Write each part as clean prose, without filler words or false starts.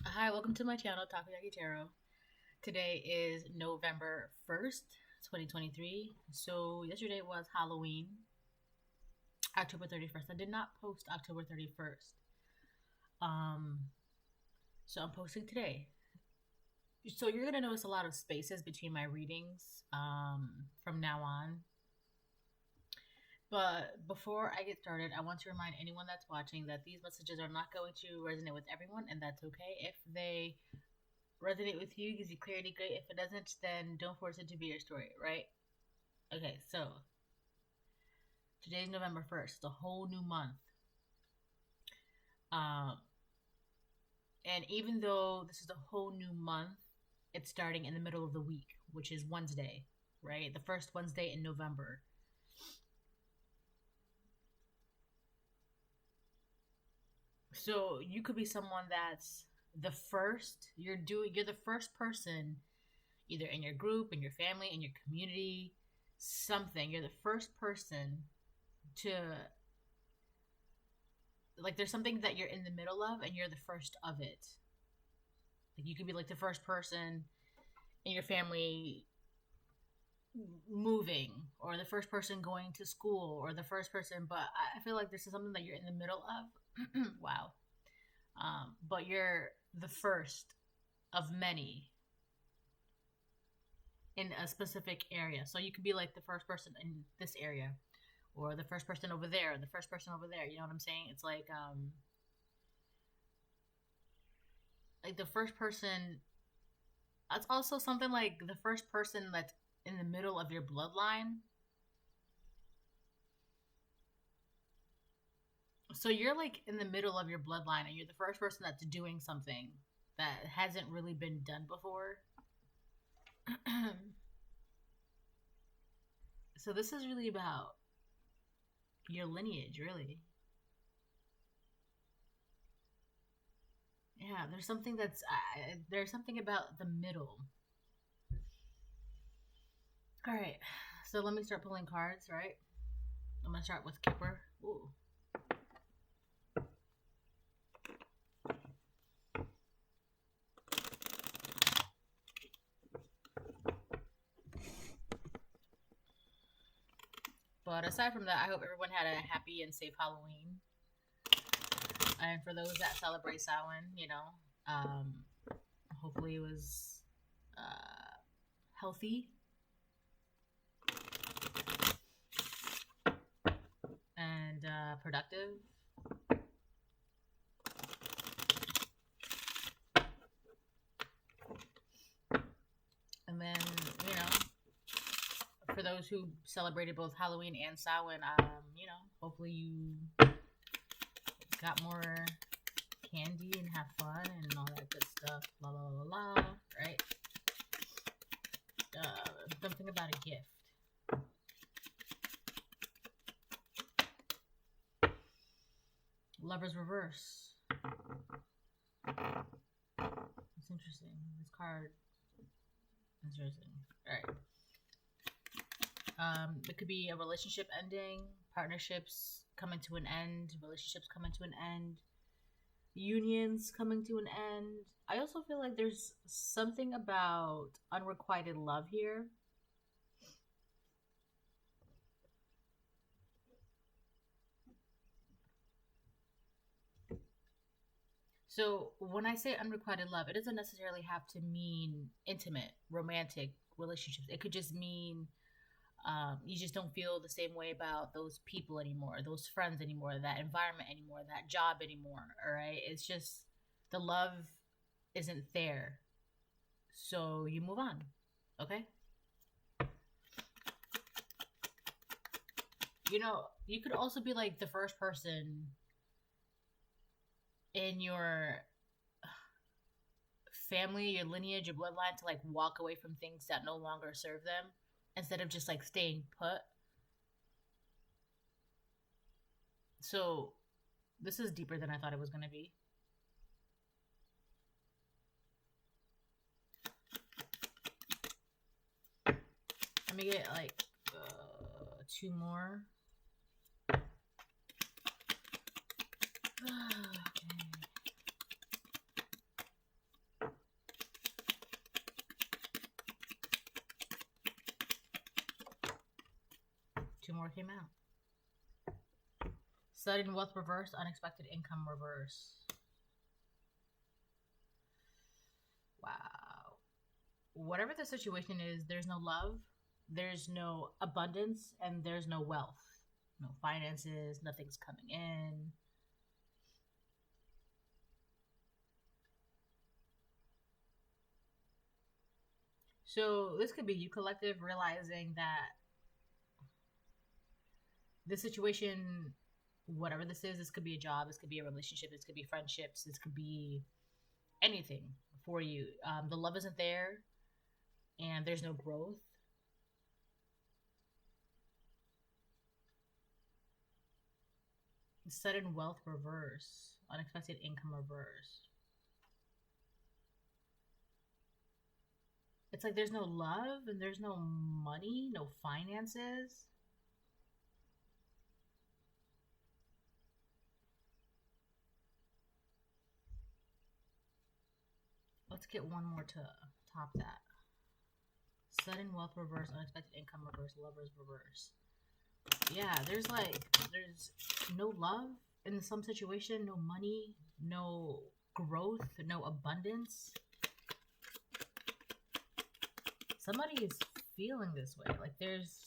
Hi, welcome to my channel, Takoyaki Tarot. Today is November 1st, 2023. So, yesterday was Halloween, October 31st. I did not post October 31st. Um, so I'm posting today. So, you're going to notice a lot of spaces between my readings from now on. But before I get started, I want to remind anyone that's watching that these messages are not going to resonate with everyone, and that's okay. If they resonate with you, gives you clarity, great. If it doesn't, then don't force it to be your story, right? Okay, so today's November 1st, the whole new month. Um, and even though this is a whole new month, it's starting in the middle of the week, which is Wednesday, right? The first Wednesday in November. So you could be someone that's you're the first person, either in your group, in your family, in your community, something. You're the first person to, like, there's something that you're in the middle of and you're the first of it. Like, you could be like the first person in your family moving, or the first person going to school, or the first person, but I feel like this is something that you're in the middle of. Wow. But you're the first of many in a specific area. So you could be like the first person in this area, or the first person over there, the first person over there. You know what I'm saying? It's like the first person. That's also something like the first person that's in the middle of your bloodline. So you're like in the middle of your bloodline, and you're the first person that's doing something that hasn't really been done before. So this is really about your lineage, really. Yeah, there's something about the middle. All right, so let me start pulling cards. Right, I'm gonna start with Kipper. Ooh. But aside from that, I hope everyone had a happy and safe Halloween. And for those that celebrate Samhain, hopefully it was healthy and productive. And then, you know, for those who celebrated both Halloween and Samhain, hopefully you got more candy and have fun and all that good stuff. La la la la, right? Something about a gift. Lover's reverse. It's interesting. This card is interesting. All right. It could be a relationship ending, partnerships coming to an end, relationships coming to an end, unions coming to an end. I also feel like there's something about unrequited love here. So when I say unrequited love, it doesn't necessarily have to mean intimate, romantic relationships. It could just mean you just don't feel the same way about those people anymore, those friends anymore, that environment anymore, that job anymore. All right. It's just the love isn't there. So you move on. Okay. You could also be like the first person in your family, your lineage, your bloodline to like walk away from things that no longer serve them instead of just like staying put. So this is deeper than I thought it was going to be. Let me get like two more. more came out. Sudden wealth reverse, unexpected income reverse. Wow. Whatever the situation is, there's no love, there's no abundance, and there's no wealth. No finances, nothing's coming in. So this could be you collective realizing that this situation, whatever this could be a job, this could be a relationship, this could be friendships, this could be anything for you. The love isn't there, and there's no growth. Sudden wealth reverse, unexpected income reverse. It's like there's no love and there's no money, no finances. Let's get one more to top that. Sudden wealth reverse, unexpected income reverse, lovers reverse. Yeah, there's no love in some situation, no money, no growth, no abundance. Somebody is feeling this way. Like there's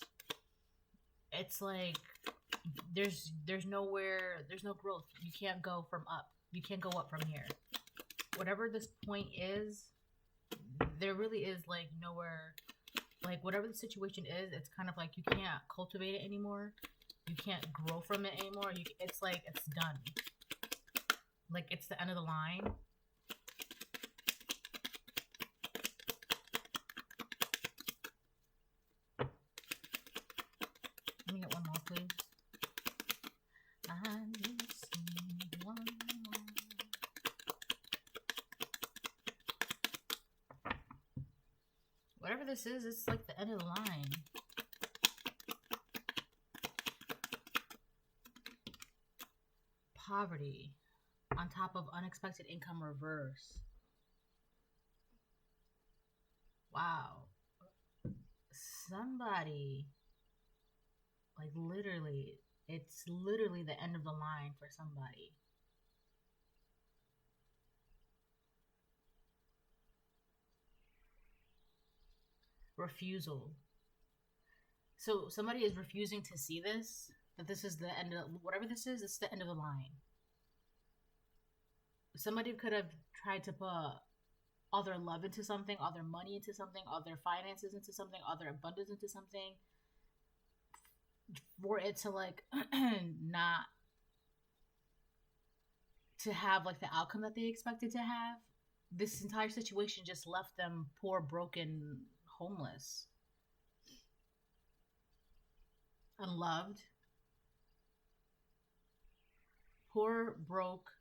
nowhere, there's no growth. You can't go from up. You can't go up from here. Whatever this point is, there really is like nowhere. Like whatever the situation is, it's kind of like you can't cultivate it anymore. You can't grow from it anymore. It's like it's done. Like it's the end of the line. Let me get one more, please. I just need one more. Whatever this is, it's like the end of the line. Poverty on top of unexpected income reverse. Wow. Somebody, like literally, it's literally the end of the line for somebody. Refusal. So somebody is refusing to see this, that this is the end of whatever this is, it's the end of the line. Somebody could have tried to put all their love into something, all their money into something, all their finances into something, all their abundance into something, for it to like not to have like the outcome that they expected to have. This entire situation just left them poor, broken, homeless, unloved, poor, broke,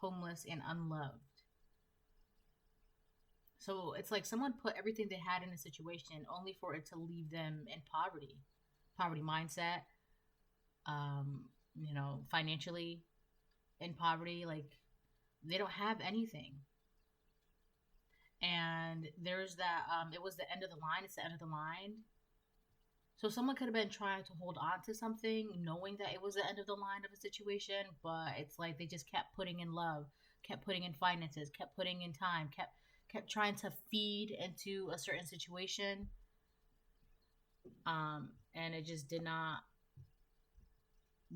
homeless, and unloved. So it's like someone put everything they had in a situation only for it to leave them in poverty mindset, financially in poverty. Like they don't have anything. And there's that, it was the end of the line. It's the end of the line. So someone could have been trying to hold on to something, knowing that it was the end of the line of a situation, but it's like they just kept putting in love, kept putting in finances, kept putting in time, kept trying to feed into a certain situation, and it just did not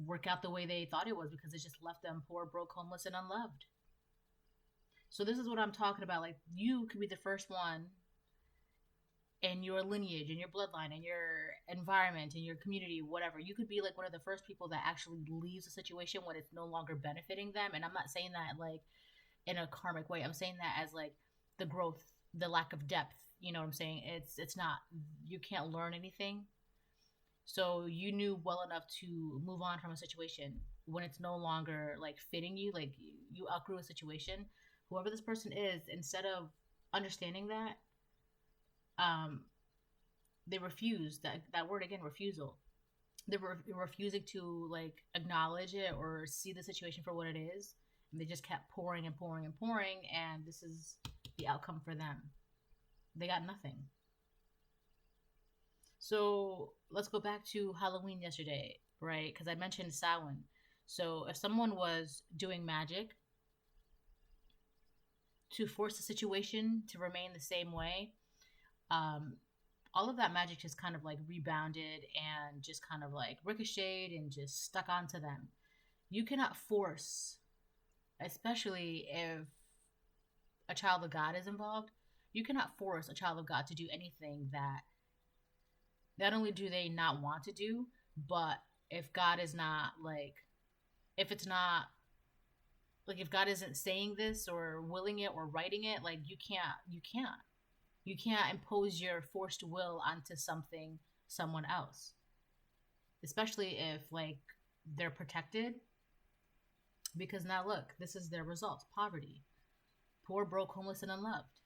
work out the way they thought it was, because it just left them poor, broke, homeless, and unloved. So this is what I'm talking about. Like you could be the first one in your lineage, in your bloodline, in your environment, in your community, whatever. You could be like one of the first people that actually leaves a situation when it's no longer benefiting them. And I'm not saying that like in a karmic way. I'm saying that as like the growth, the lack of depth. You know what I'm saying? It's not, you can't learn anything. So you knew well enough to move on from a situation when it's no longer like fitting you, like you outgrew a situation. Whoever this person is, instead of understanding that, they refuse that word again, refusal. They were refusing to like acknowledge it or see the situation for what it is, and they just kept pouring and pouring and pouring, and this is the outcome for them. They got nothing. So let's go back to Halloween yesterday, right? Because I mentioned Samhain. So if someone was doing magic to force the situation to remain the same way, um, all of that magic just kind of like rebounded and just kind of like ricocheted and just stuck onto them. You cannot force, especially if a child of God is involved, you cannot force a child of God to do anything that not only do they not want to do, but if God is not like, if it's not like, if God isn't saying this or willing it or writing it, like you can't impose your forced will onto something, someone else, especially if like they're protected. Because now look, this is their results: poverty, poor, broke, homeless, and unloved.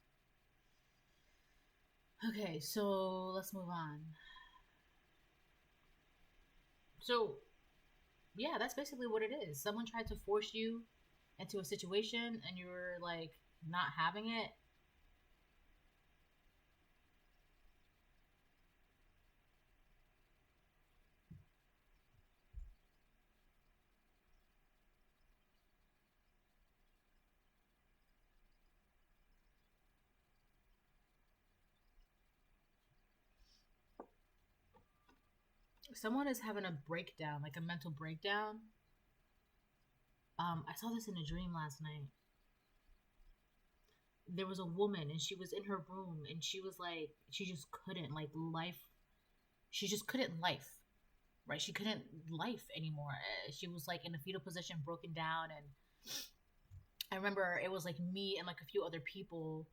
Okay, so let's move on. So yeah, that's basically what it is. Someone tried to force you into a situation and you were like not having it. Someone is having a breakdown, like a mental breakdown. I saw this in a dream last night. There was a woman and she was in her room and she was like, she just couldn't like life. She just couldn't life, right? She couldn't life anymore. She was like in a fetal position, broken down. And I remember it was like me and like a few other people.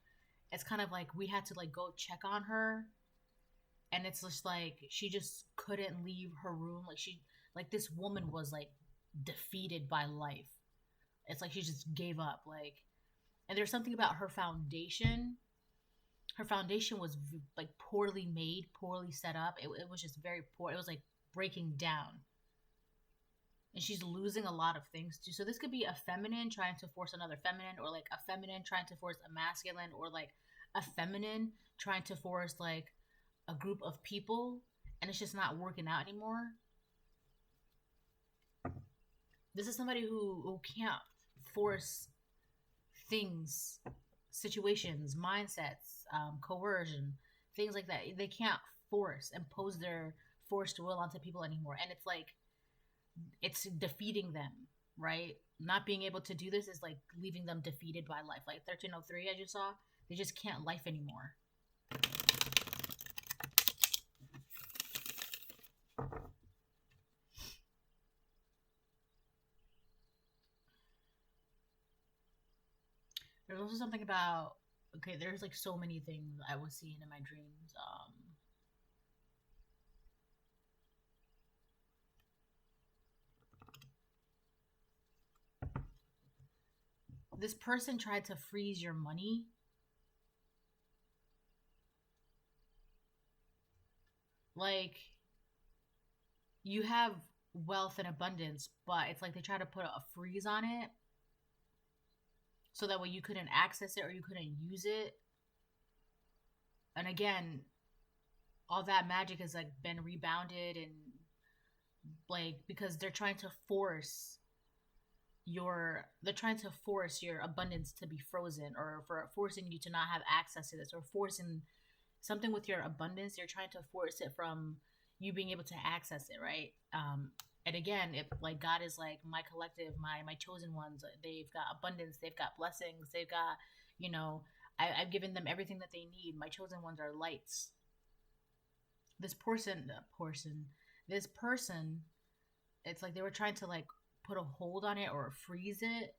It's kind of like we had to like go check on her. And it's just like she just couldn't leave her room. Like like this woman was like defeated by life. It's like she just gave up. Like, and there's something about her foundation. Her foundation was like poorly made, poorly set up. It was just very poor. It was like breaking down. And she's losing a lot of things too. So this could be a feminine trying to force another feminine, or like a feminine trying to force a masculine, or like a feminine trying to force like a group of people, and it's just not working out anymore. This is somebody who can't force things, situations, mindsets, coercion, things like that. They can't impose their forced will onto people anymore. And it's like, it's defeating them, right? Not being able to do this is like leaving them defeated by life. Like 1303, I just saw, they just can't life anymore. There's also something about, okay, there's like so many things I was seeing in my dreams. This person tried to freeze your money. Like, you have wealth and abundance, but it's like they try to put a freeze on it so that way you couldn't access it or you couldn't use it. And again, all that magic has like been rebounded, and like, because they're trying to force your abundance to be frozen, or for forcing you to not have access to this, or forcing something with your abundance. They're trying to force it from you being able to access it, right? And again, if like God is like my collective, my chosen ones, they've got abundance, they've got blessings, they've got, you know, I've given them everything that they need. My chosen ones are lights. This person, it's like they were trying to like put a hold on it or freeze it.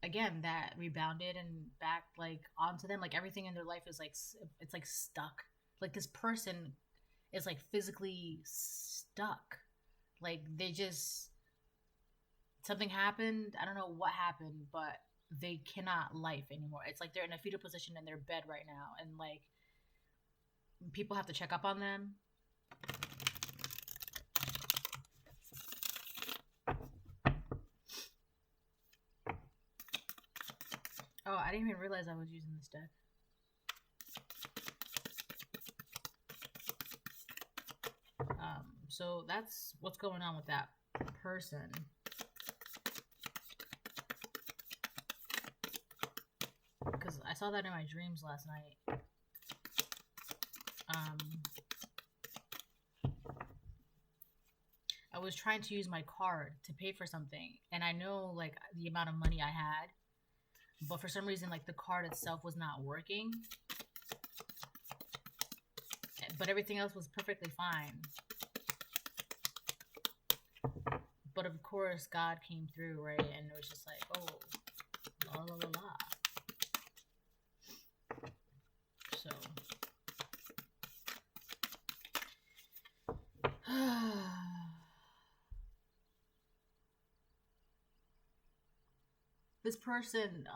Again, that rebounded and back like onto them. Like everything in their life is like, it's like stuck. Like this person is like physically stuck. Like they just, something happened. I don't know what happened, but they cannot life anymore. It's like they're in a fetal position in their bed right now, and like people have to check up on them. Oh, I didn't even realize I was using this deck. So that's what's going on with that person. Because I saw that in my dreams last night. I was trying to use my card to pay for something, and I know like the amount of money I had, but for some reason like the card itself was not working, but everything else was perfectly fine. But of course God came through, right? And it was just like, oh, la la la la. So this person,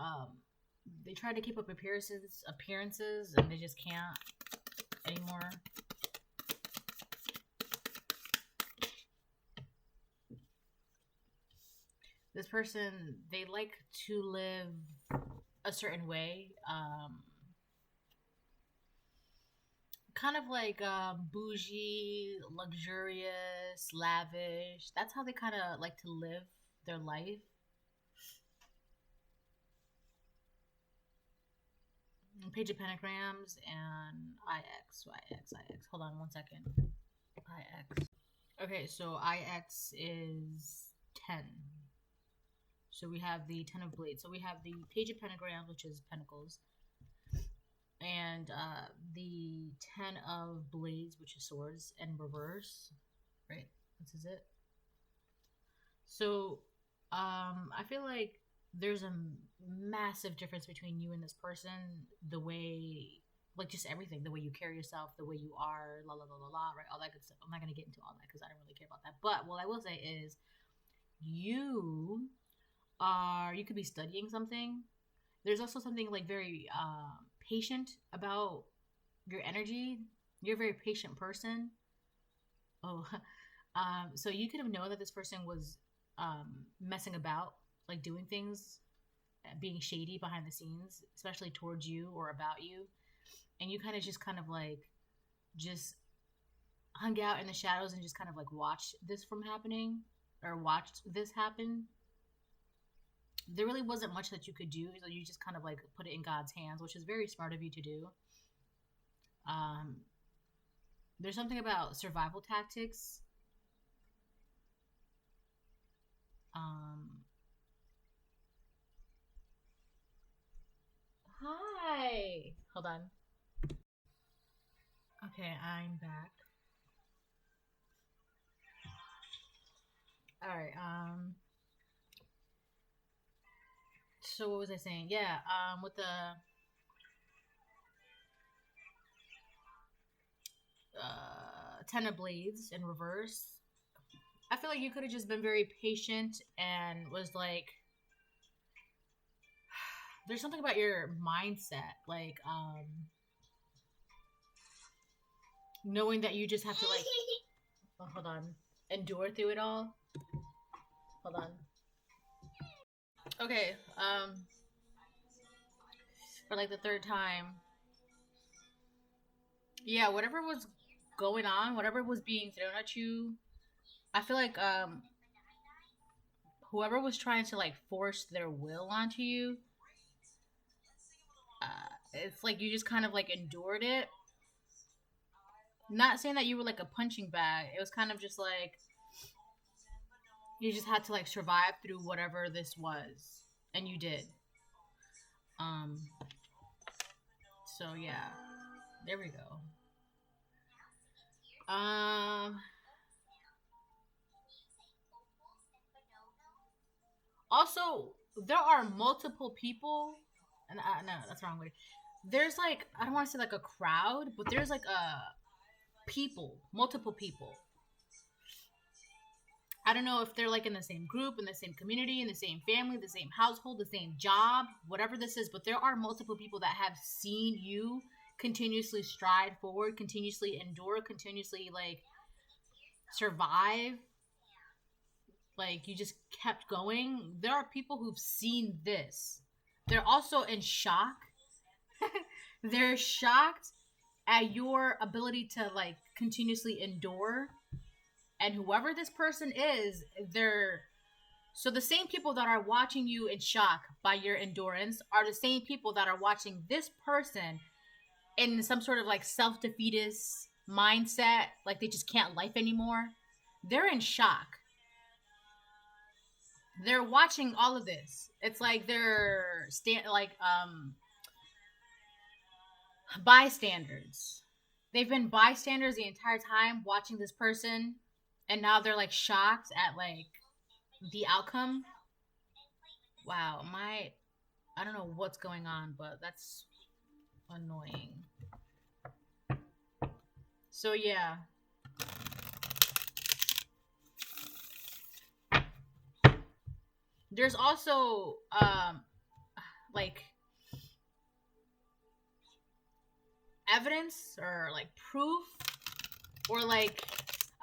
they try to keep up appearances, and they just can't anymore. This person, they like to live a certain way, kind of like bougie, luxurious, lavish. That's how they kind of like to live their life. Page of Pentagrams and IX. Hold on one second. IX. Okay, so IX is 10. So we have the 10 of Blades. So we have the Page of Pentagrams, which is Pentacles, and the 10 of Blades, which is Swords, and reverse. Right? This is it. So I feel like there's a massive difference between you and this person. The way, like, just everything. The way you carry yourself, the way you are, la la la la la, right? All that good stuff. I'm not going to get into all that because I don't really care about that. But what I will say is you could be studying something. There's also something like very patient about your energy. You're a very patient person. Oh, so you could have known that this person was messing about, like doing things, being shady behind the scenes, especially towards you or about you, and you kind of like just hung out in the shadows and just kind of like watched this from happening, or watched this happen. There really wasn't much that you could do, so you just kind of like put it in God's hands, which is very smart of you to do. There's something about survival tactics. Hi. Hold on. Okay, I'm back. All right. So what was I saying? Yeah. With the 10 of Blades in reverse, I feel like you could have just been very patient and was like, there's something about your mindset, like knowing that you just have to like, oh, hold on, endure through it all. Hold on. Okay, for like the third time. Yeah, whatever was going on, whatever was being thrown at you, I feel like whoever was trying to like force their will onto you, it's like you just kind of like endured it. Not saying that you were like a punching bag. It was kind of just like you just had to like survive through whatever this was, and you did. So yeah, there we go. Also, there are multiple people, and no, that's the wrong way. There's like, I don't want to say like a crowd, but there's like multiple people. I don't know if they're like in the same group, in the same community, in the same family, the same household, the same job, whatever this is, but there are multiple people that have seen you continuously stride forward, continuously endure, continuously like survive. Like you just kept going. There are people who've seen this. They're also in shock. They're shocked at your ability to like continuously endure And whoever this person is, they're so the same people that are watching you in shock by your endurance are the same people that are watching this person in some sort of like self-defeatist mindset, like they just can't life anymore. They're in shock. They're watching all of this. It's like they're bystanders. They've been bystanders the entire time watching this person, and now they're like shocked at like the outcome. Wow, I don't know what's going on, but that's annoying. So yeah. There's also like evidence or like proof or like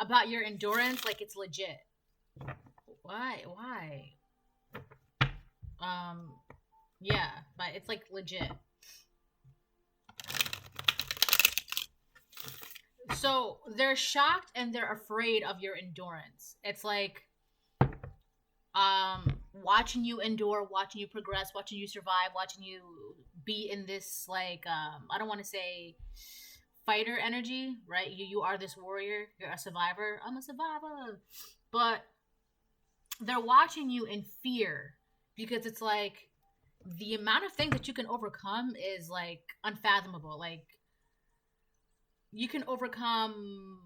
about your endurance, like it's legit. Why? Yeah, but it's like legit. So they're shocked and they're afraid of your endurance. It's like watching you endure, watching you progress, watching you survive, watching you be in this like I don't want to say fighter energy, right? You are this warrior, you're a survivor. I'm a survivor. But they're watching you in fear because it's like the amount of things that you can overcome is like unfathomable. Like you can overcome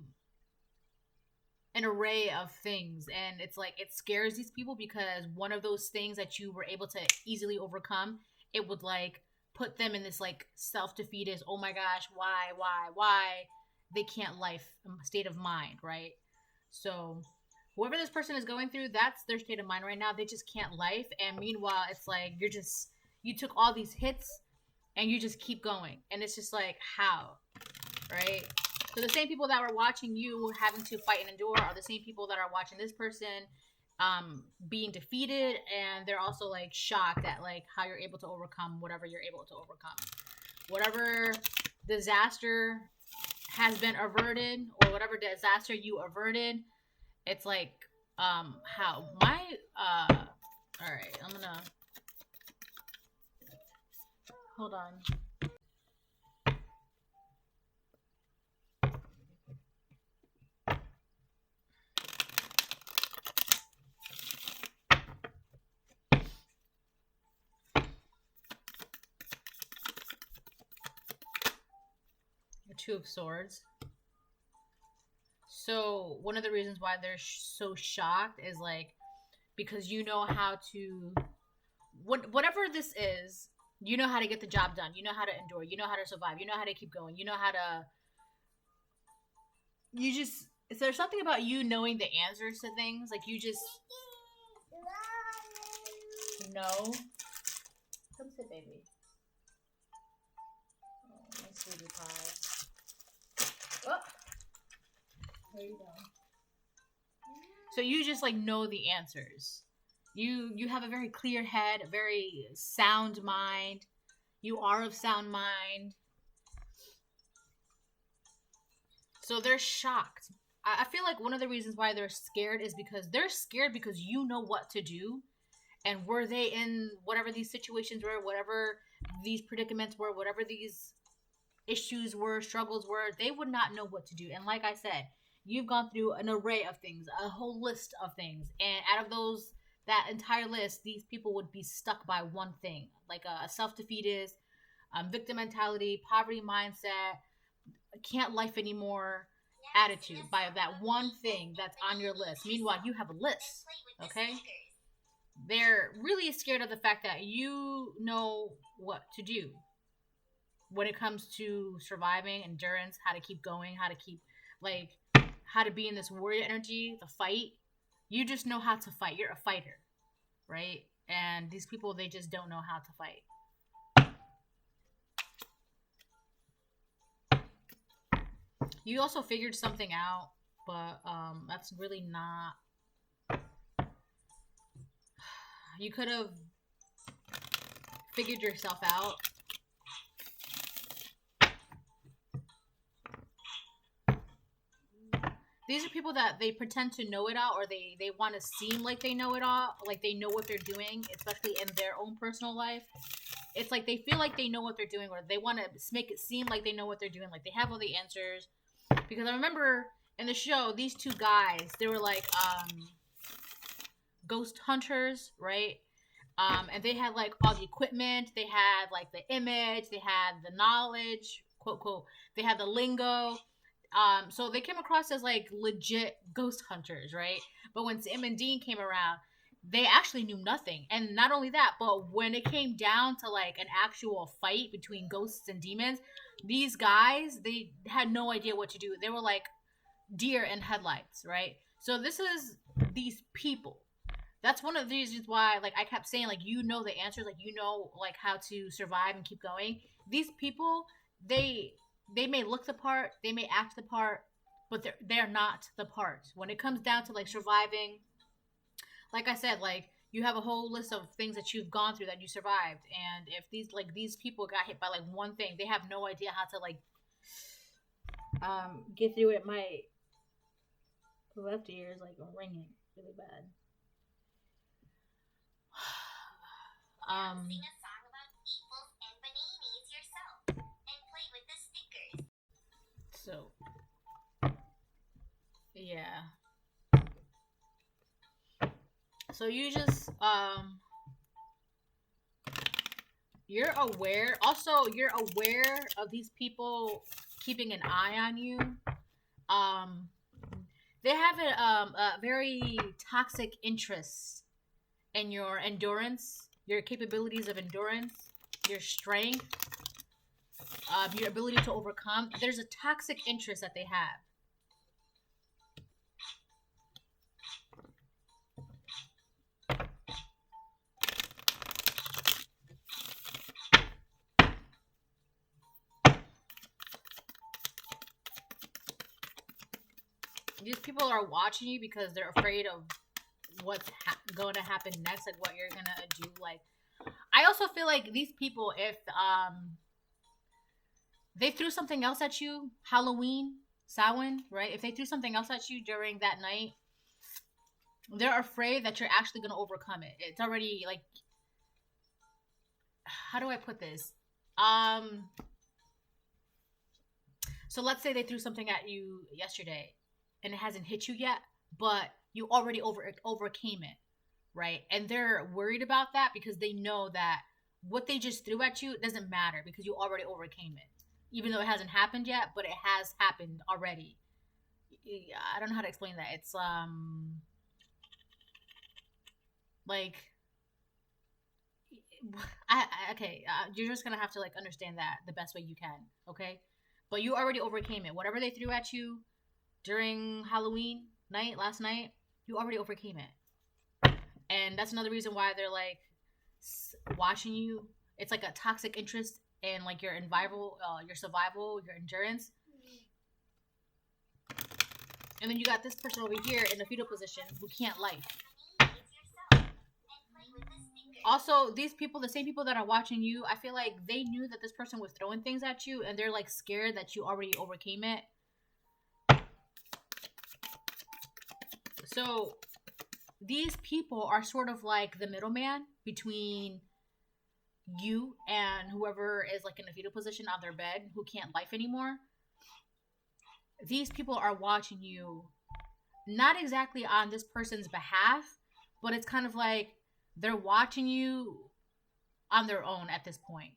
an array of things, and it's like it scares these people because one of those things that you were able to easily overcome, it would like put them in this like self-defeatist, oh my gosh, why they can't life state of mind, right? So whoever this person is going through, that's their state of mind right now. They just can't life, and meanwhile it's like you took all these hits and you just keep going, and it's just like how, right? So the same people that were watching you having to fight and endure are the same people that are watching this person being defeated, and they're also like shocked at like how you're able to overcome whatever you're able to overcome. Whatever disaster has been averted, or whatever disaster you averted, it's like how my all right, I'm gonna hold on. Two of Swords. So one of the reasons why they're so shocked is like because you know how to whatever this is, you know how to get the job done, you know how to endure, you know how to survive, you know how to keep going, you know how to is there something about you knowing the answers to things, like you just know. Come sit, baby. Oh, my sweetie pie. Oh, there you go. So you just like know the answers. You have a very clear head, a very sound mind. You are of sound mind. So they're shocked. I feel like one of the reasons why they're scared is because they're scared because you know what to do. And were they in whatever these situations were, whatever these predicaments were, whatever these issues were, struggles were, they would not know what to do. And like I said, you've gone through an array of things, a whole list of things, and out of that entire list, these people would be stuck by one thing, like a self-defeatist, victim mentality, poverty mindset, can't life anymore attitude by that one thing that's on your list. Meanwhile, you have a list, okay? They're really scared of the fact that you know what to do when it comes to surviving, endurance, how to keep going, how to keep, like, how to be in this warrior energy, the fight. You just know how to fight. You're a fighter, right? And these people, they just don't know how to fight. You also figured something out, but that's really not... You could have figured yourself out. these are people that they pretend to know it all, or they want to seem like they know it all, like they know what they're doing, especially in their own personal life. It's like they feel like they know what they're doing, or they want to make it seem like they know what they're doing, like they have all the answers. Because I remember in the show, these two guys, they were like ghost hunters, right? And they had like all the equipment, they had like the image, they had the knowledge, quote quote, they had the lingo. So they came across as like legit ghost hunters, right? But when Sam and Dean came around, they actually knew nothing. And not only that, but when it came down to like an actual fight between ghosts and demons, these guys, they had no idea what to do. They were like deer in headlights, right? So this is these people. That's one of the reasons why, like, I kept saying, like, you know the answers, like, you know, like, how to survive and keep going. These people, they may look the part, they may act the part, but they're not the part. When it comes down to like surviving, like I said, like you have a whole list of things that you've gone through that you survived, and if these people got hit by like one thing, they have no idea how to like get through it. My left ear is like ringing really bad. Sing a song about equals and bananas yourself and play with the stickers. So, yeah. So you just you're aware. Also, you're aware of these people keeping an eye on you. They have a very toxic interest in your endurance, your capabilities of endurance, your strength, your ability to overcome. There's a toxic interest that they have. These people are watching you because they're afraid of what's going to happen next, like what you're going to do. Like, I also feel like these people, if they threw something else at you, Halloween, Samhain, right? If they threw something else at you during that night, they're afraid that you're actually going to overcome it. It's already like, how do I put this? So let's say they threw something at you yesterday and it hasn't hit you yet, but you already overcame it, right? And they're worried about that because they know that what they just threw at you doesn't matter because you already overcame it. Even though it hasn't happened yet, but it has happened already. I don't know how to explain that. It's like you're just gonna have to like understand that the best way you can, okay? But you already overcame it. Whatever they threw at you during Halloween night, last night, you already overcame it. And that's another reason why they're like watching you. It's like a toxic interest in like your survival, your endurance. And then you got this person over here in the fetal position who can't life. Also, these people, the same people that are watching you, I feel like they knew that this person was throwing things at you and they're like scared that you already overcame it. So these people are sort of like the middleman between you and whoever is like in a fetal position on their bed who can't life anymore. These people are watching you, not exactly on this person's behalf, but it's kind of like they're watching you on their own at this point.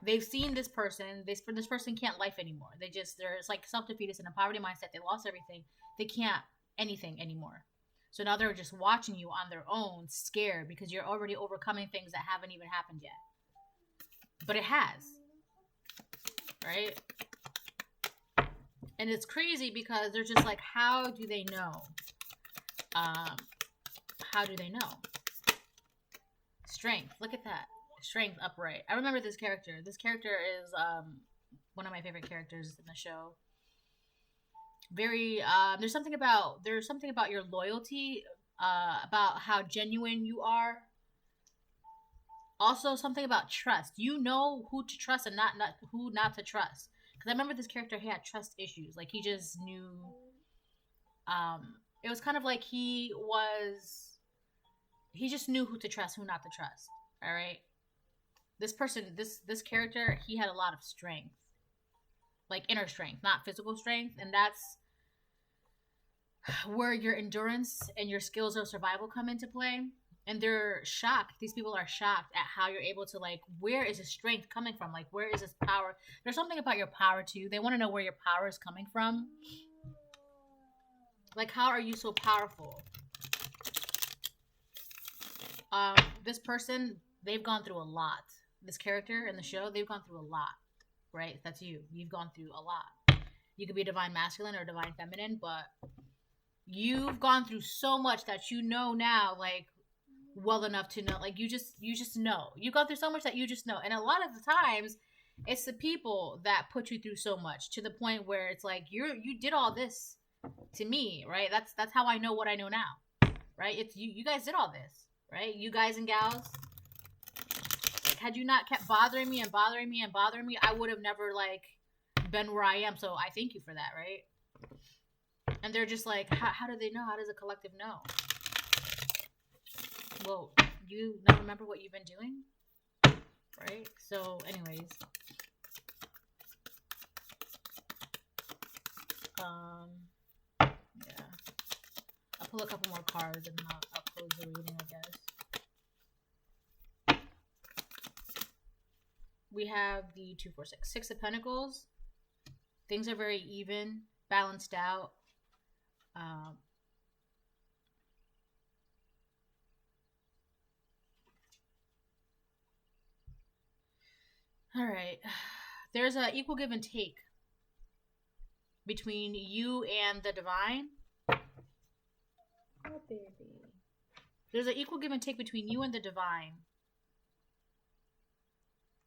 They've seen this person. This person can't life anymore. They're like self-defeatist in a poverty mindset. They lost everything. They can't anything anymore. So now they're just watching you on their own, scared because you're already overcoming things that haven't even happened yet. But it has. Right? And it's crazy because they're just like, how do they know? How do they know? Strength. Look at that. Strength upright. I remember this character. This character is one of my favorite characters in the show. Very there's something about your loyalty, about how genuine you are. Also something about trust. You know who to trust and not who not to trust. Because I remember this character, he had trust issues. Like he just knew it was kind of like he just knew who to trust, who not to trust. All right. This person, this character, he had a lot of strength, like inner strength, not physical strength, and that's where your endurance and your skills of survival come into play. And they're shocked. These people are shocked at how you're able to, like, where is this strength coming from? Like, where is this power? There's something about your power too. They want to know where your power is coming from. Like, how are you so powerful? This person, they've gone through a lot. This character in the show, they've gone through a lot, right? That's you. You've gone through a lot. You could be divine masculine or divine feminine, but you've gone through so much that you know now, like, well enough to know, like, you just know. You've gone through so much that you just know. And a lot of the times, it's the people that put you through so much to the point where it's like, you did all this to me, right? That's how I know what I know now, right? It's you guys did all this, right? You guys and gals. Like, had you not kept bothering me and bothering me and bothering me, I would have never, like, been where I am. So I thank you for that, right? And they're just like, how do they know? How does a collective know? Well, you not remember what you've been doing, right? So, anyways, yeah, I'll pull a couple more cards and I'll close the reading, I guess. We have the 2, 4, 6, 6 of Pentacles. Things are very even, balanced out. All right. There's an equal give and take between you and the divine. Oh, baby. There's an equal give and take between you and the divine.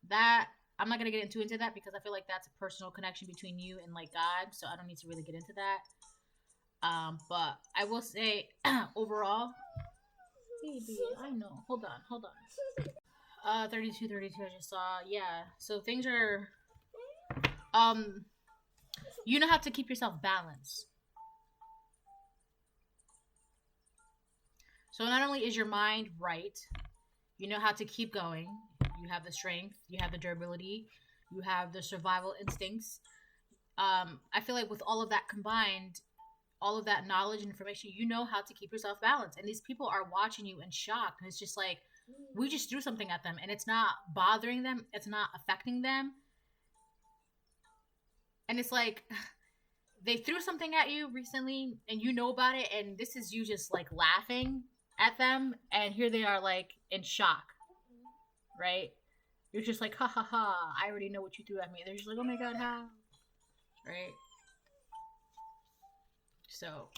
That, I'm not going to get into that because I feel like that's a personal connection between you and, like, God. So I don't need to really get into that. But I will say, overall, baby, I know. Hold on. 32, I just saw. Yeah. So things are, you know how to keep yourself balanced. So not only is your mind right, you know how to keep going. You have the strength, you have the durability, you have the survival instincts. I feel like with all of that combined, all of that knowledge and information, you know how to keep yourself balanced. And these people are watching you in shock. And it's just like, we just threw something at them and it's not bothering them. It's not affecting them. And it's like, they threw something at you recently and you know about it. And this is you just, like, laughing at them. And here they are, like, in shock. Right? You're just like, ha ha ha, I already know what you threw at me. They're just like, oh my God, how? Right? So,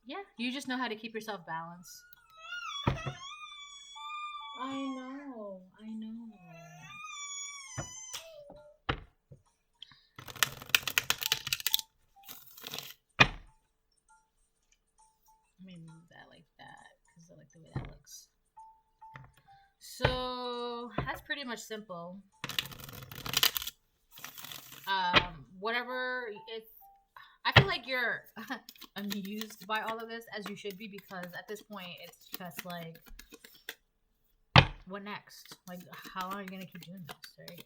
yeah, you just know how to keep yourself balanced. I know. Let me move that like that, because I like the way that looks. So, that's pretty much simple. Whatever, I feel like you're amused by all of this, as you should be, because at this point, it's just like, what next? Like, how long are you going to keep doing this, right?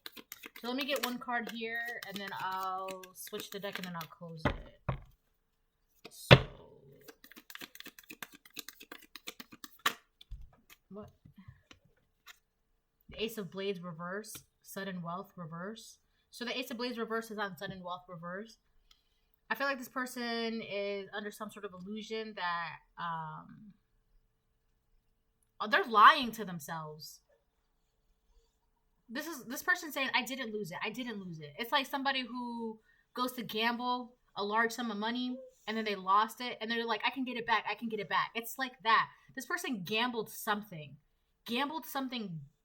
So let me get one card here, and then I'll switch the deck, and then I'll close it. So, what? The Ace of Blades reverse, sudden wealth reverse. So the Ace of Blades reverse is on sudden wealth reverse. I feel like this person is under some sort of illusion that they're lying to themselves. This person saying, I didn't lose it. It's like somebody who goes to gamble a large sum of money and then they lost it and they're like, I can get it back. It's like that. This person gambled something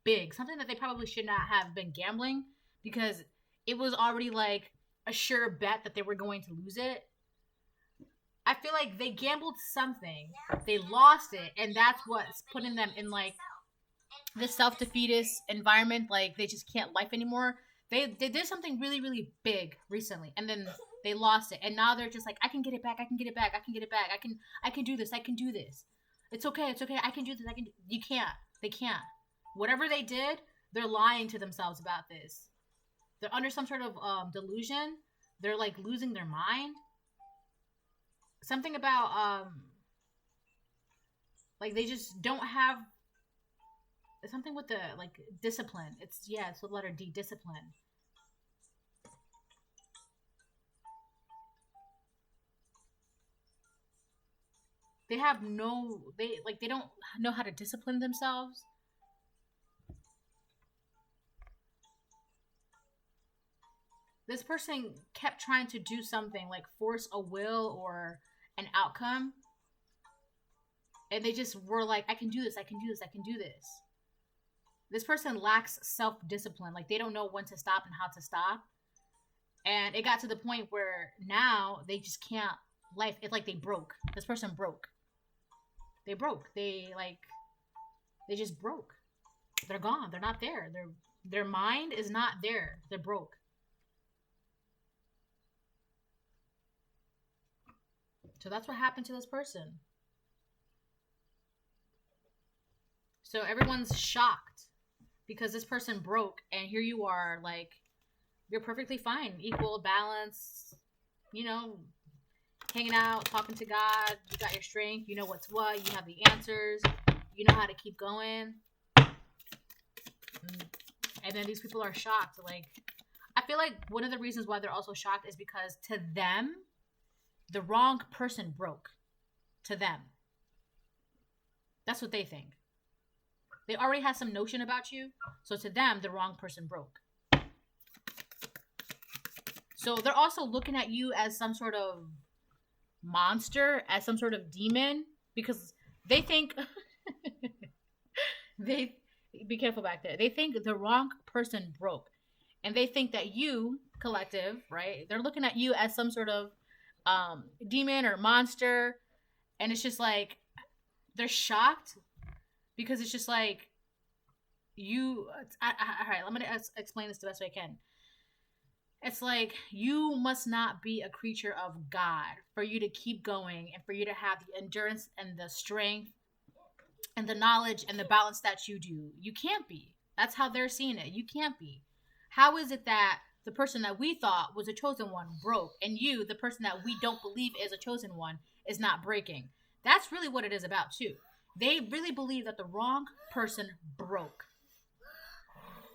big, something that they probably should not have been gambling, because it was already like a sure bet that they were going to lose it. I feel like they gambled something, they lost it, and that's what's putting them in, like, this self-defeatist environment. Like, they just can't life anymore. They did something really, really big recently, and then They lost it, and now they're just like, I can get it back. I can get it back. I can get it back. I can do this. I can do this. It's okay. It's okay. I can do this. You can't. They can't. Whatever they did, they're lying to themselves about this. They're under some sort of delusion. They're like losing their mind. Something about like they just don't have something with the like discipline. It's the letter D, discipline. They have they don't know how to discipline themselves. This person kept trying to do something like force a will or an outcome. And they just were like, I can do this, I can do this, I can do this. This person lacks self-discipline. Like they don't know when to stop and how to stop. And it got to the point where now they just can't it's like they broke. This person broke. They broke. They just broke. They're gone. They're not there. Their mind is not there. They're broke. So that's what happened to this person. So everyone's shocked because this person broke, and here you are, like, you're perfectly fine, equal, balance, hanging out, talking to God, you got your strength, you know what's what, you have the answers, you know how to keep going. And then these people are shocked. Like, I feel like one of the reasons why they're also shocked is because to them, the wrong person broke. To them. That's what they think. They already have some notion about you, so to them, the wrong person broke. So they're also looking at you as some sort of monster, as some sort of demon, because they think be careful back there. They think the wrong person broke, and they think that you, collective, right? They're looking at you as some sort of demon or monster, and it's just like they're shocked because it's just like all right, let me explain this the best way I can. It's like you must not be a creature of God for you to keep going and for you to have the endurance and the strength and the knowledge and the balance that you do. You can't be. That's how they're seeing it. You can't be. How is it that the person that we thought was a chosen one broke, and you, the person that we don't believe is a chosen one, is not breaking? That's really what it is about too. They really believe that the wrong person broke.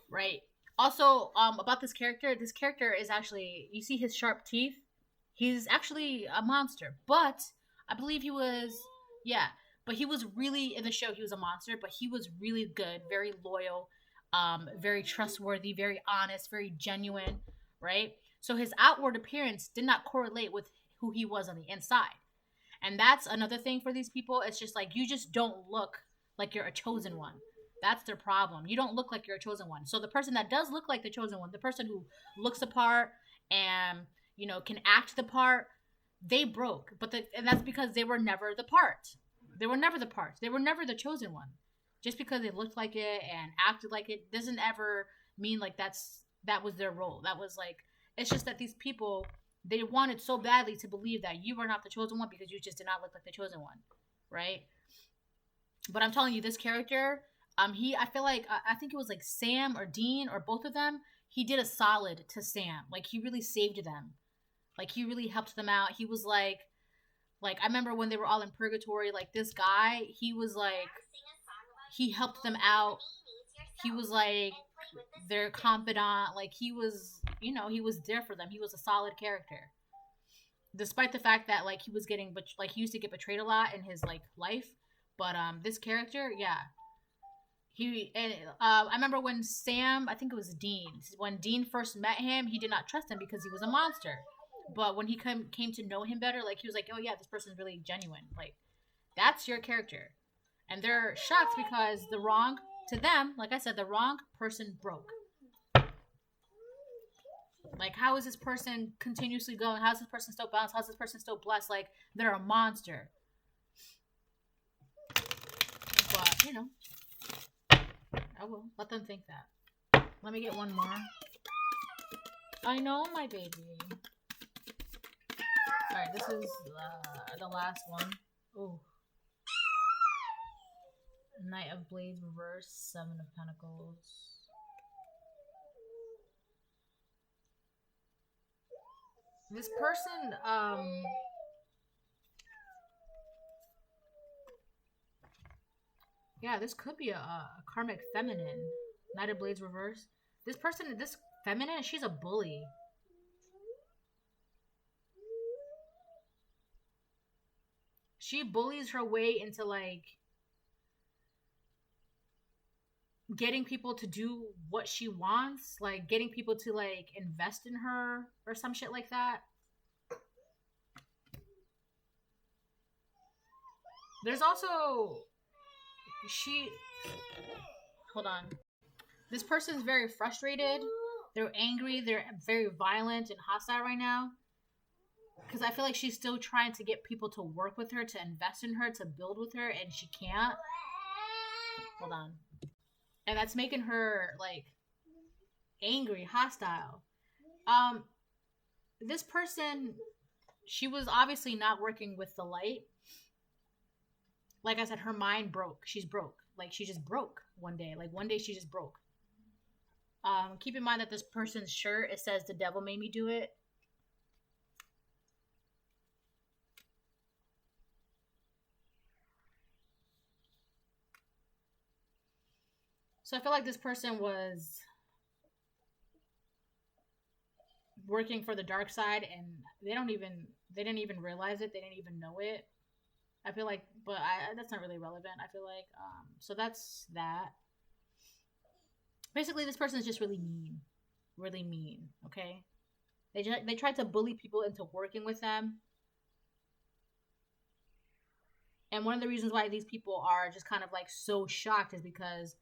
Right? Also, about this character is actually, you see his sharp teeth? He's actually a monster. But I believe he was really, in the show, he was a monster, but he was really good, very loyal, very trustworthy, very honest, very genuine, right? So his outward appearance did not correlate with who he was on the inside. And that's another thing for these people. It's just like, you just don't look like you're a chosen one. That's their problem. You don't look like you're a chosen one. So the person that does look like the chosen one, the person who looks the part and, can act the part, they broke. And that's because they were never the part. They were never the part. They were never the chosen one. Just because they looked like it and acted like it doesn't ever mean like that was their role. That was like, it's just that these people, they wanted so badly to believe that you were not the chosen one because you just did not look like the chosen one, right? But I'm telling you, this character, I feel like, I think it was like Sam or Dean or both of them, he did a solid to Sam. Like, he really saved them. Like, he really helped them out. He was like, I remember when they were all in purgatory, like, this guy, he was like, he helped them out. He was like their confidant. Like, he was, he was there for them. He was a solid character. Despite the fact that, like, he was getting, like, he used to get betrayed a lot in his, like, life. But, this character, yeah. I remember when Sam, I think it was Dean, when Dean first met him, he did not trust him because he was a monster. But when he came to know him better, like, he was like, oh yeah, this person's really genuine. Like, that's your character. And they're shocked because to them, like I said, the wrong person broke. Like, how is this person continuously going? How is this person still balanced? How is this person still blessed? Like, they're a monster. But, I will let them think that. Let me get one more. I know, my baby. Alright, this is the last one. Oh. Knight of Blades reverse, Seven of Pentacles. This person, yeah, this could be a karmic feminine. Knight of Blades reverse. This person, this feminine, she's a bully. She bullies her way into, like, getting people to do what she wants, like getting people to, like, invest in her or some shit like that. There's also, hold on. This person's very frustrated. They're angry. They're very violent and hostile right now. Because I feel like she's still trying to get people to work with her, to invest in her, to build with her, and she can't. Hold on. And that's making her, like, angry, hostile. This person, she was obviously not working with the light. Like I said, her mind broke. She's broke. Like, she just broke one day. Like, one day she just broke. Keep in mind that this person's shirt, it says, "The devil made me do it." So I feel like this person was working for the dark side, and they didn't even realize it. They didn't even know it. I feel like, but that's not really relevant. I feel like, so that's that. Basically, this person is just really mean, okay? They tried to bully people into working with them. And one of the reasons why these people are just kind of, like, so shocked is because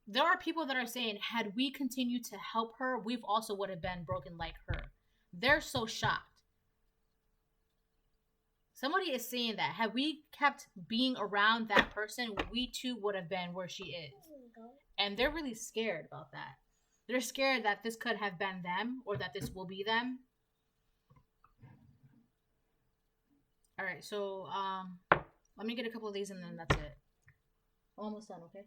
there are people that are saying, had we continued to help her, we've also would have been broken like her. They're so shocked. Somebody is saying that had we kept being around that person, we too would have been where she is. And they're really scared about that. They're scared that this could have been them, or that this will be them. All right, so let me get a couple of these and then that's it. Almost done, okay?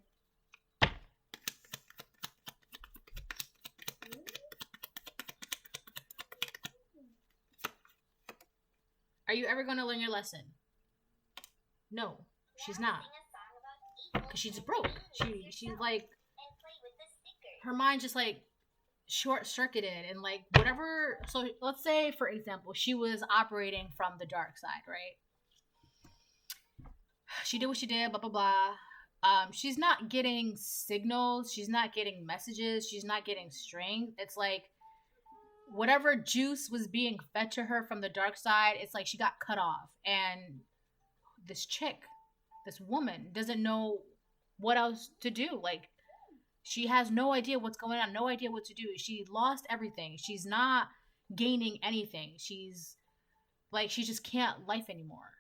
Are you ever going to learn your lesson? No, she's not. Because she's broke. She's like, her mind just, like, short-circuited and, like, whatever. So let's say, for example, she was operating from the dark side, right? She did what she did, blah, blah, blah. She's not getting signals. She's not getting messages. She's not getting strength. It's like, whatever juice was being fed to her from the dark side, it's like she got cut off. And this chick, this woman, doesn't know what else to do. Like, she has no idea what's going on, no idea what to do. She lost everything. She's not gaining anything. She's like, she just can't life anymore.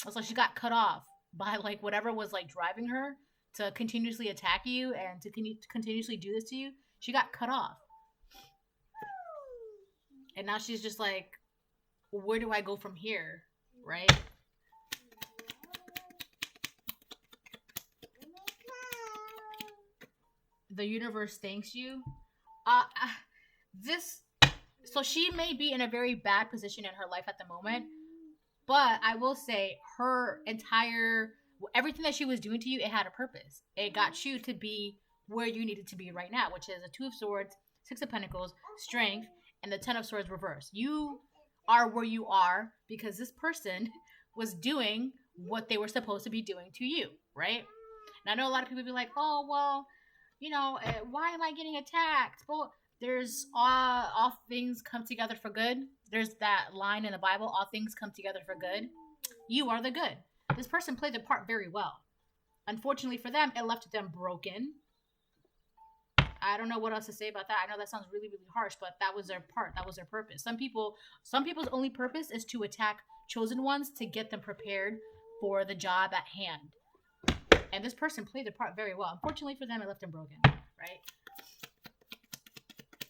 It's like she got cut off by, like, whatever was, like, driving her to continuously attack you and to continuously do this to you. She got cut off. And now she's just like, where do I go from here? Right? The universe thanks you. So she may be in a very bad position in her life at the moment, but I will say everything that she was doing to you, it had a purpose. It got you to be where you needed to be right now, which is a Two of Swords, Six of Pentacles, Strength, and the Ten of Swords reverse. You are where you are because this person was doing what they were supposed to be doing to you, right? And I know a lot of people be like, oh, well, you know, why am I getting attacked? Well, there's all things come together for good. There's that line in the Bible, all things come together for good. You are the good. This person played the part very well. Unfortunately for them, it left them broken. I don't know what else to say about that. I know that sounds really, really harsh, but that was their part. That was their purpose. Some people's only purpose is to attack chosen ones to get them prepared for the job at hand. And this person played their part very well. Unfortunately for them, it left them broken, right?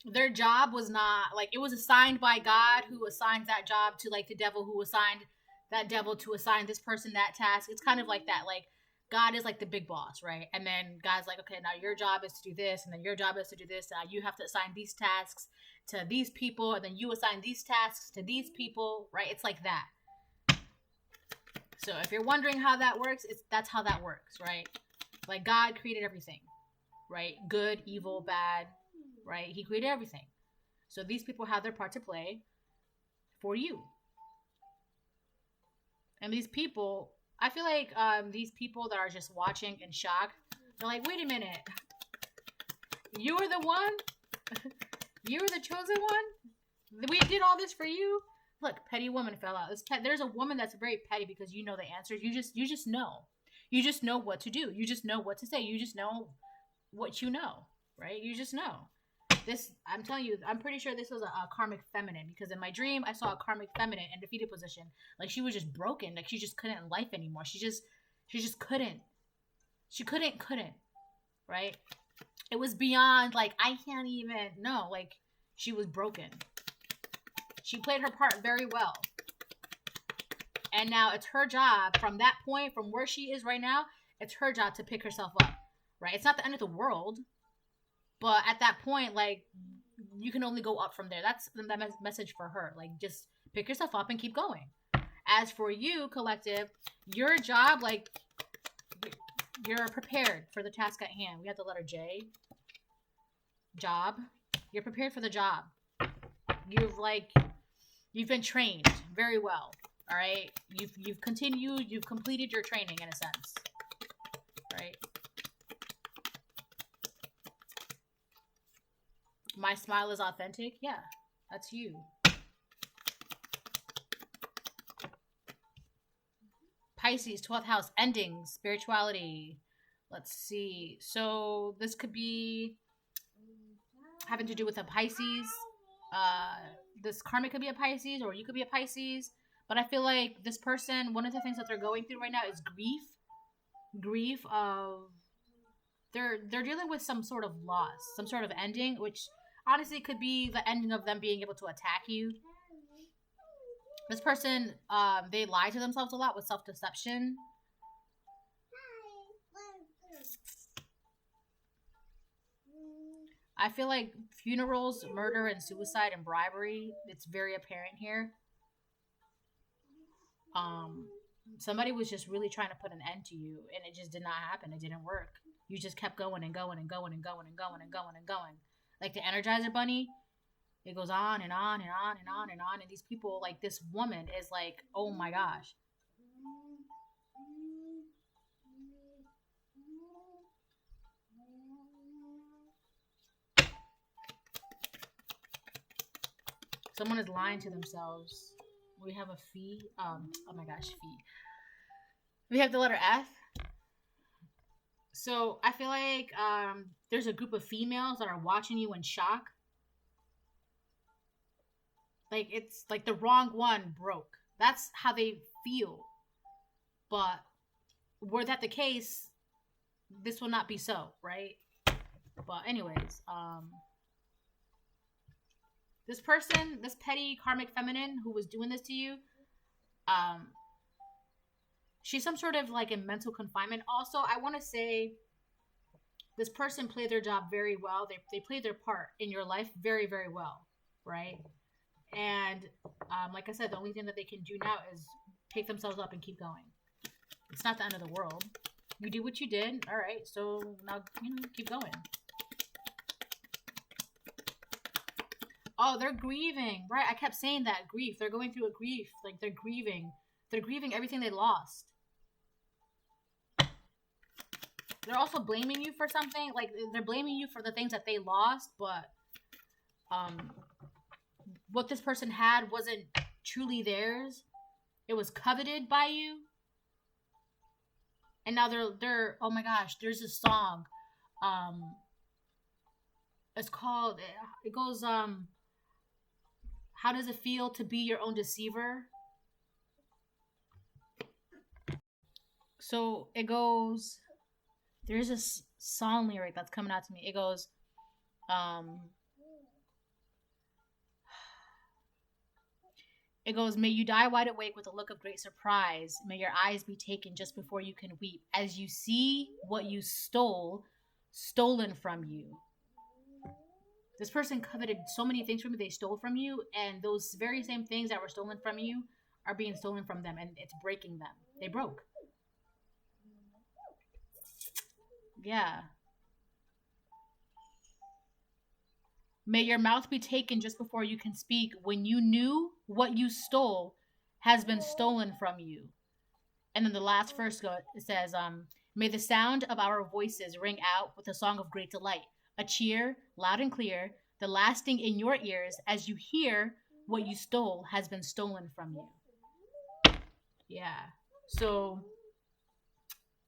their job was not like, it was assigned by God, who assigned that job to like the devil, who assigned that devil to assign this person that task. It's kind of like that. Like God is like the big boss, right? And then God's like, okay, now your job is to do this, and then your job is to do this. Now you have to assign these tasks to these people, and then you assign these tasks to these people, right? It's like that. So if you're wondering how that works, that's how that works, right? Like God created everything, right? Good, evil, bad, right? He created everything. So these people have their part to play for you. And these people, I feel like these people that are just watching in shock, they're like, wait a minute. You were the one? You were the chosen one? We did all this for you? Look, petty woman fell out. There's a woman that's very petty because you know the answers. You just know. You just know what to do. You just know what to say. You just know what you know, right? You just know. This, I'm telling you, I'm pretty sure this was a karmic feminine, because in my dream I saw a karmic feminine in defeated position. Like she was just broken. Like she just couldn't life anymore. She just couldn't. She couldn't, right? It was beyond like, I can't even, no, like she was broken. She played her part very well. And now it's her job from that point, from where she is right now, it's her job to pick herself up, right? It's not the end of the world. But at that point, like, you can only go up from there. That's the message for her. Like, just pick yourself up and keep going. As for you, collective, your job, like, you're prepared for the task at hand. We have the letter J. Job. You're prepared for the job. You've been trained very well. All right? You've completed your training in a sense. Right? My smile is authentic. Yeah, that's you. Pisces, 12th house, endings, spirituality. Let's see. So this could be having to do with a Pisces. This karmic could be a Pisces, or you could be a Pisces. But I feel like this person, one of the things that they're going through right now is grief. Grief of they're dealing with some sort of loss, some sort of ending, which honestly could be the ending of them being able to attack you. This person, they lie to themselves a lot with self-deception. I feel like funerals, murder, and suicide and bribery, it's very apparent here. Somebody was just really trying to put an end to you, and it just did not happen. It didn't work. You just kept going and going and going and going and going and going and going. Like the Energizer Bunny, it goes on and on and on and on and on. And these people, like this woman is like, oh my gosh. Someone is lying to themselves. We have a fee. Oh my gosh, fee. We have the letter F. So I feel like there's a group of females that are watching you in shock. Like it's like the wrong one broke. That's how they feel. But were that the case, this will not be so, right? But anyways, this person, this petty karmic feminine who was doing this to you, she's some sort of like in mental confinement. Also, I want to say this person played their job very well. They played their part in your life very, very well, right? And like I said, the only thing that they can do now is pick themselves up and keep going. It's not the end of the world. You did what you did. All right. So now, keep going. Oh, they're grieving. Right. I kept saying that. Grief. They're going through a grief. Like they're grieving. They're grieving everything they lost. They're also blaming you for something. Like they're blaming you for the things that they lost, but what this person had wasn't truly theirs. It was coveted by you. And now they're oh my gosh, there's a song. It's called, it goes how does it feel to be your own deceiver? So it goes, there's a song lyric that's coming out to me. It goes It goes, may you die wide awake with a look of great surprise. May your eyes be taken just before you can weep, as you see what you stole, stolen from you. This person coveted so many things from you, they stole from you, and those very same things that were stolen from you are being stolen from them, and it's breaking them. They broke. Yeah. May your mouth be taken just before you can speak, when you knew what you stole has been stolen from you. And then the last verse says, may the sound of our voices ring out with a song of great delight, a cheer, loud and clear, the lasting in your ears as you hear what you stole has been stolen from you. Yeah. So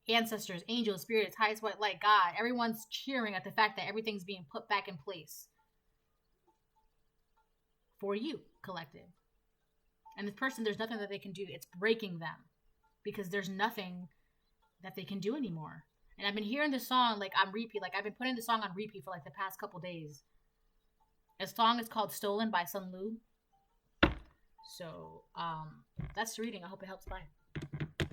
ancestors, angels, spirits, highest white light, God, everyone's cheering at the fact that everything's being put back in place for you, collective. And this person, there's nothing that they can do. It's breaking them because there's nothing that they can do anymore. And I've been hearing this song like on repeat. Like I've been putting the song on repeat for like the past couple days. The song is called Stolen by Sun Lu. So that's the reading. I hope it helps. Bye.